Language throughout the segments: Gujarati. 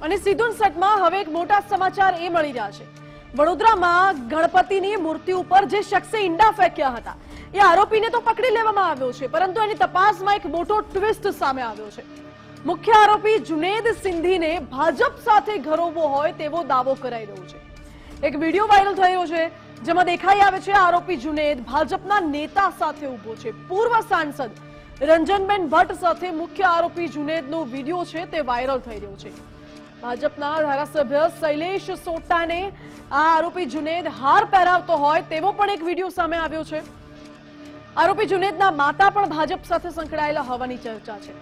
અને સીધું સેટમાં હવે એક મોટા સમાચાર એ મળી રહ્યા છે। વડોદરામાં ગણપતિની મૂર્તિ ઉપર જે શખ્સે ઈંડા ફેંક્યા હતા એ આરોપીને તો પકડી લેવામાં આવ્યો છે, પરંતુ એની તપાસમાં એક મોટો ટ્વિસ્ટ સામે આવ્યો છે। મુખ્ય આરોપી જુનેદ સિંધીને ભાજપ સાથે ઘરોબો હોય તેવો દાવો કરાઈ રહ્યો છે। એક વિડીયો વાયરલ થઈ રહ્યો છે જેમાં દેખાઈ આવે છે આરોપી જુનેદ ભાજપના નેતા સાથે ઊભો છે। પૂર્વ સાંસદ રંજનબેન ભટ્ટ સાથે મુખ્ય આરોપી જુનેદનો વિડીયો છે તે વાયરલ થઈ રહ્યો છે। ભાજપના ધારાસભ્ય શૈલેષ સોટાને આ આરોપી જુનેદ હાર પહેરાવતો હોય તેવો પણ એક વિડીયો સામે આવ્યો છે। આરોપી જુનેદના માતા પણ ભાજપ સાથે સંકળાયેલા હોવાની ચર્ચા છે।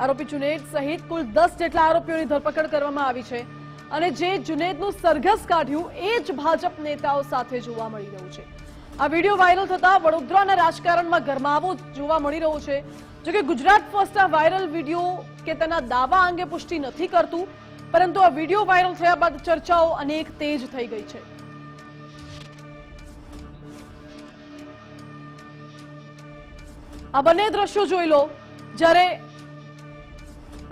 આરોપી જુનેદ સહિત કુલ 10 જેટલા આરોપીઓની ધરપકડ કરવામાં આવી છે અને જે જુનેદનું સરઘસ કાઢ્યું એ જ ભાજપ નેતાઓ સાથે જોવા મળી રહ્યું છે। આ વિડીયો વાયરલ થતા વડોદરાના રાજકારણમાં ગરમાવો જોવા મળી રહ્યો છે। જોકે ગુજરાત ફર્સ્ટ આ વાયરલ વિડીયો કે તેના દાવા અંગે પુષ્ટિ નથી કરતું, પરંતુ આ વિડીયો વાયરલ થયા બાદ ચર્ચાઓ અનેક તેજ થઈ ગઈ છે। આ બંને દ્રશ્યો જોઈ લો, જ્યારે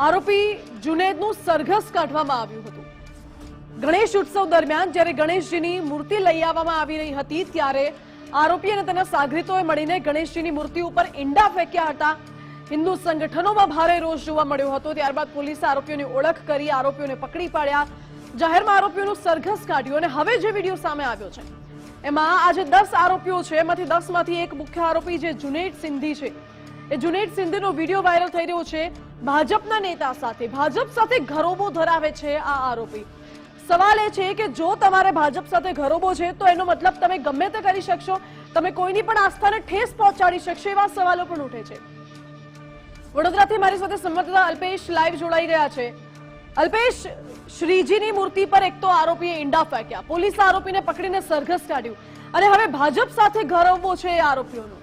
આરોપી જુનેદનું સરઘસ કાઢવામાં આવ્યું હતું। ગણેશ ઉત્સવ દરમિયાન જ્યારે ગણેશજીની મૂર્તિ લઈ આવવામાં આવી રહી હતી ત્યારે આરોપી અને તેના સાગરીતોએ મળીને ગણેશજીની મૂર્તિ ઉપર ઈંડા ફેંક્યા હતા। હિન્દુ સંગઠનોમાં ભારે રોષ જોવા મળ્યો હતો। ત્યારબાદ પોલીસે આરોપીઓની ઓળખ કરી આરોપીઓને પકડી પાડ્યા, જાહેરમાં આરોપીઓનું સરઘસ કાઢ્યું અને હવે જે વિડીયો સામે આવ્યો છે એમાં આજે 10 આરોપીઓ છે, એમાંથી 10 માંથી એક મુખ્ય આરોપી જે જુનેદ સિંધી છે એ જુનેદ સિંધીનો વિડીયો વાયરલ થઈ રહ્યો છે। ભાજપના નેતા સાથે ભાજપ સાથે ઘરોબો ધરાવે છે આ આરોપી। સવાલ એ છે કે જો તમારે ભાજપ સાથે ઘરોબો છે તો એનો મતલબ તમે ગમે તે કરી શકશો, તમે કોઈની પણ આસ્થાને ઠેસ પહોંચાડી શકશો, એવા સવાલો પણ ઉઠે છે। વડોદરાથી મારી સાથે સંવાદદાતા અલ્પેશ લાઈવ જોડાઈ રહ્યા છે। અલ્પેશ, શ્રીજીની મૂર્તિ પર એક તો આરોપીએ ઈંડા ફેંક્યા, પોલીસ આરોપીને પકડીને સરઘસ કાઢ્યું અને હવે ભાજપ સાથે ઘરોબો છે એ આરોપીઓનો।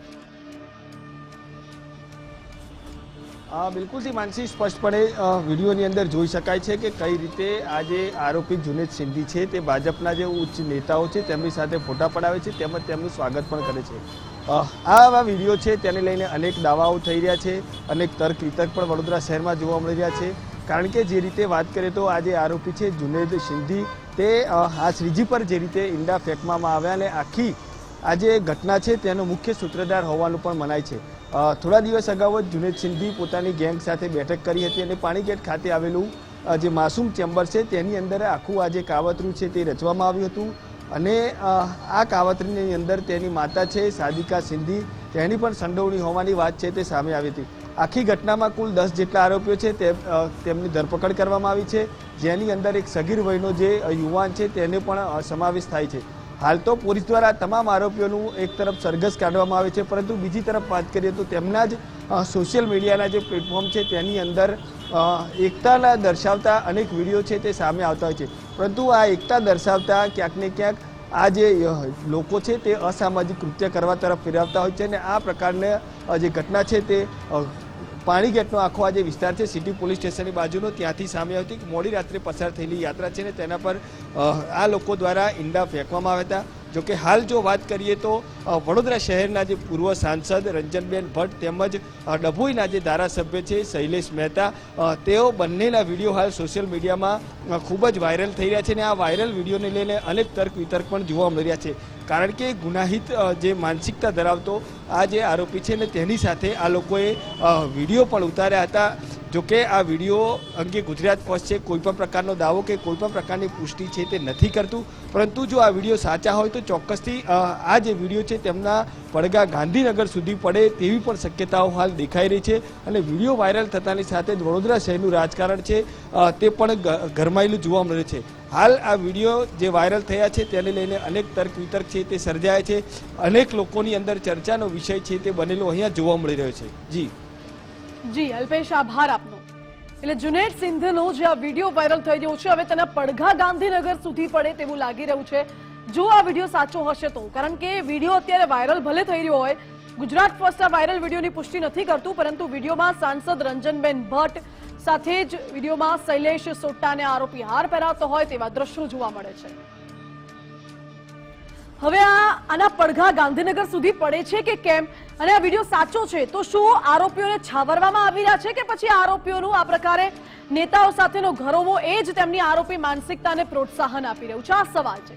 બિલકુલથી માનસી, સ્પષ્ટપણે વિડીયોની અંદર જોઈ શકાય છે કે કઈ રીતે આજે આરોપી જુનેદ સિંધી છે તે ભાજપના જે ઉચ્ચ નેતાઓ છે તેમની સાથે ફોટા પડાવે છે તેમજ તેમનું સ્વાગત પણ કરે છે। આવા વિડીયો છે તેને લઈને અનેક દાવાઓ થઈ રહ્યા છે, અનેક તર્ક વિતર્ક પણ વડોદરા શહેરમાં જોવા મળી રહ્યા છે। કારણ કે જે રીતે વાત કરીએ તો આજે આરોપી છે જુનેદ સિંધી તે આ શ્રીજી પર જે રીતે ઈંડા ફેંકવામાં આવ્યા અને આખી આ જે ઘટના છે તેનો મુખ્ય સૂત્રધાર હોવાનું પણ મનાય છે। થોડા દિવસ અગાઉ જ જુનેદ સિંધી પોતાની ગેંગ સાથે બેઠક કરી હતી અને પાણીગેટ ખાતે આવેલું જે માસૂમ ચેમ્બર છે તેની અંદર આખું આ જે કાવતરું છે તે રચવામાં આવ્યું હતું અને આ કાવતરીની અંદર તેની માતા છે સાદિકા સિંધી તેની પણ સંડોવણી હોવાની વાત છે તે સામે આવી હતી। આખી ઘટનામાં કુલ 10 જેટલા આરોપીઓ છે તેમની ધરપકડ કરવામાં આવી છે, જેની અંદર એક સગીર વયનો જે યુવાન છે તેને પણ સમાવેશ થાય છે। હાલ તો પોલીસ દ્વારા તમામ આરોપીઓનું એક તરફ સરઘસ કાઢવામાં આવે છે, પરંતુ બીજી તરફ વાત કરીએ તો તેમના જ સોશિયલ મીડિયાના જે પ્લેટફોર્મ છે તેની અંદર એકતાના દર્શાવતા અનેક વિડીયો છે તે સામે આવતા હોય છે, પરંતુ આ એકતા દર્શાવતા ક્યાંક ને ક્યાંક આ જે લોકો છે તે અસામાજિક કૃત્ય કરવા તરફ ફેરવતા હોય છે અને આ પ્રકારની જે ઘટના છે તે પાણીગેટનો આખો આ જે વિસ્તાર છે સિટી પોલીસ સ્ટેશનની બાજુનો ત્યાંથી સામે આવતી મોડી રાત્રે પસાર થયેલી યાત્રા છે ને તેના પર આ લોકો દ્વારા ઈંડા ફેંકવામાં આવ્યા હતા। જોકે હાલ જો વાત કરીએ તો વડોદરા શહેરના જે પૂર્વ સાંસદ રંજનબેન ભટ્ટ તેમજ ડભોઈના જે ધારાસભ્ય છે શૈલેષ મહેતા તેઓ બંનેના વિડીયો હાલ સોશિયલ મીડિયામાં ખૂબ જ વાયરલ થઈ રહ્યા છે અને આ વાયરલ વિડીયોને લઈને અનેક તર્ક વિતર્ક પણ જોવા મળી રહ્યા છે। કારણ કે ગુનાહિત જે માનસિકતા ધરાવતો આ જે આરોપી છે ને તેની સાથે આ લોકોએ વિડીયો પણ ઉતાર્યા હતા। જોકે આ વિડીયો અંગે ગુજરાત પોસ્ટ છે કોઈ પણ પ્રકારનો દાવો કે કોઈ પણ પ્રકારની પુષ્ટિ છે તે નથી કરતું, પરંતુ જો આ વિડીયો સાચા હોય તો ચોક્કસથી આ જે વિડીયો છે તેમના પડઘા ગાંધીનગર સુધી પડે તેવી પણ શક્યતાઓ હાલ દેખાઈ રહી છે અને વિડીયો વાયરલ થતાની સાથે જ વડોદરા શહેરનું રાજકારણ છે તે પણ ગરમાયેલું જોવા મળે છે। હાલ આ વિડીયો જે વાયરલ થયા છે તેને લઈને અનેક તર્ક વિતર્ક છે તે સર્જાય છે, અનેક લોકોની અંદર ચર્ચાનો વિષય છે તે બનેલો અહીંયા જોવા મળી રહ્યો છે। જી અલ્પેશ, આભાર આપનો। એટલે જુનેદ સિંધીનો જે આ વિડીયો વાયરલ થઈ રહ્યો છે હવે તેના પડઘા ગાંધીનગર સુધી પડે તેવું લાગી રહ્યું છે જો આ વિડીયો સાચો હશે તો। કારણ કે વિડીયો અત્યારે વાયરલ ભલે થઈ રહ્યો હોય, ગુજરાત ફર્સ્ટ આ વાયરલ વિડીયોની પુષ્ટિ નથી કરતું, પરંતુ વિડીયોમાં સાંસદ રંજનબેન ભટ્ટ સાથે જ વિડીયોમાં શૈલેષ સોટાને આરોપી હાર પહેરાવતો હોય તેવા દ્રશ્યો જોવા મળે છે। હવે આના પડઘા ગાંધીનગર સુધી પડે છે કે કેમ, અને આ વિડીયો સાચો છે તો શું આરોપીઓને છાવરવામાં આવી રહ્યા છે કે પછી આરોપીઓનું આ પ્રકારે નેતાઓ સાથેનો ઘરોવો એ જ તેમની આરોપી માનસિકતાને પ્રોત્સાહન આપી રહ્યું છે? આ સવાલ છે.